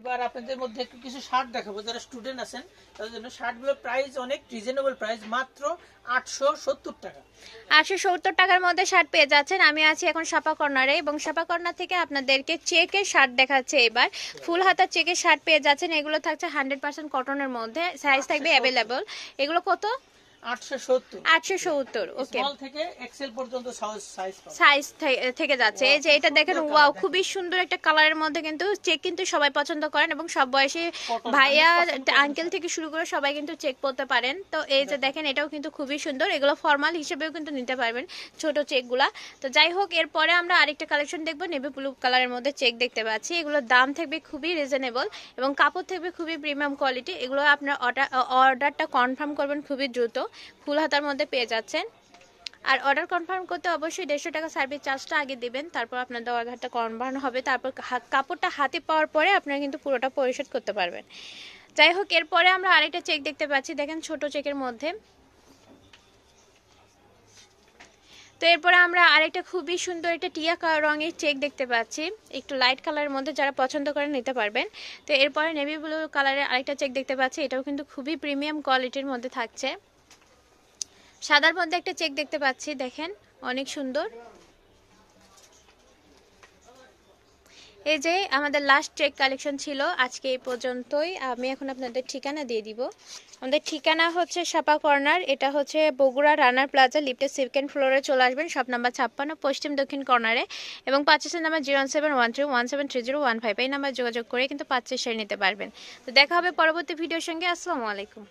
এবার আপনাদের মধ্যে একটু কিছু শার্ট দেখাবো, যারা স্টুডেন্ট আছেন তাদের জন্য। শার্টগুলোর প্রাইস অনেক রিজনেবল প্রাইস, মাত্র 870 টাকা। 870 টাকার মধ্যে শার্ট পেয়ে যাচ্ছেন। আমি আছি এখন শাপা কর্নারে, এবং শাপা কর্নার থেকে আপনাদেরকে চেকের শার্ট দেখাচ্ছে। এবার ফুল হাতা চেকের শার্ট পেয়ে যাচ্ছেন। এগুলো থাকছে 100% কটনের মধ্যে, সাইজ থাকবে অ্যাভেলেবল। এগুলো কত? 870। ওকে, স্মল থেকে এক্সেল পর্যন্ত সাইজ থেকে যাচ্ছে। এই যে এটা দেখেন, ওয়াও, খুবই সুন্দর একটা কালারের মধ্যে, কিন্তু চেক কিন্তু সবাই পছন্দ করেন এবং সব বয়সী ভাইয়া আঙ্কেল থেকে শুরু করে সবাই কিন্তু চেক পরতে পারেন। তো এই যে দেখেন, এটাও কিন্তু খুবই সুন্দর। এগুলো ফর্মাল হিসেবেও কিন্তু নিতে পারবেন, ছোট চেকগুলা। তো যাই হোক, এরপরে আমরা আরেকটা কালেকশন দেখবো, নেভি ব্লু কালারের মধ্যে চেক দেখতে পাচ্ছি। এগুলোর দাম থাকবে খুবই রিজনেবল এবং কাপড় থাকবে খুবই প্রিমিয়াম কোয়ালিটি। এগুলো আপনার অর্ডারটা কনফার্ম করবেন খুবই দ্রুত। ফুল হাতার মধ্যে পেয়ে যাচ্ছেন। আর অর্ডার কনফার্ম করতে অবশ্যই 150 টাকা সার্ভিস চার্জটা আগে দিবেন, তারপর আপনাদের অর্ডারটা কনফার্ম হবে। তারপর কাপড়টা হাতে পাওয়ার পরে আপনারা কিন্তু পুরোটা পরিশোধ করতে পারবেন। যাই হোক, এরপরে আমরা আরেকটা চেক দেখতে পাচ্ছি, দেখেন ছোট চেকের মধ্যে। তো এরপরে আমরা আরেকটা খুবই সুন্দর একটা টিয়া রঙের চেক দেখতে পাচ্ছি, একটু লাইট কালারের মধ্যে, যারা পছন্দ করেন নিতে পারবেন। তো এরপরে নেভি ব্লু কালারের আরেকটা চেক দেখতে পাচ্ছি, এটাও কিন্তু খুবই প্রিমিয়াম কোয়ালিটির মধ্যে থাকছে। সাদার মধ্যে একটা চেক দেখতে পাচ্ছি, দেখেন অনেক সুন্দর। এই যে আমাদের লাস্ট চেক কালেকশন ছিল আজকে এই পর্যন্তই। আমি এখন আপনাদের ঠিকানা দিয়ে দিব। আমাদের ঠিকানা হচ্ছে শাপা কর্নার, এটা হচ্ছে বগুড়া রানার প্লাজা, লিফটের সেকেন্ড ফ্লোরে চলে আসবেন, শপ নাম্বার 56, পশ্চিম দক্ষিণ কর্নারে। এবং পার্চেসের নাম্বার 0713173173015। এই নাম্বার যোগাযোগ করে কিন্তু পার্চেস সেরে নিতে পারবেন। তো দেখা হবে পরবর্তী ভিডিওর সঙ্গে। আসসালামু আলাইকুম।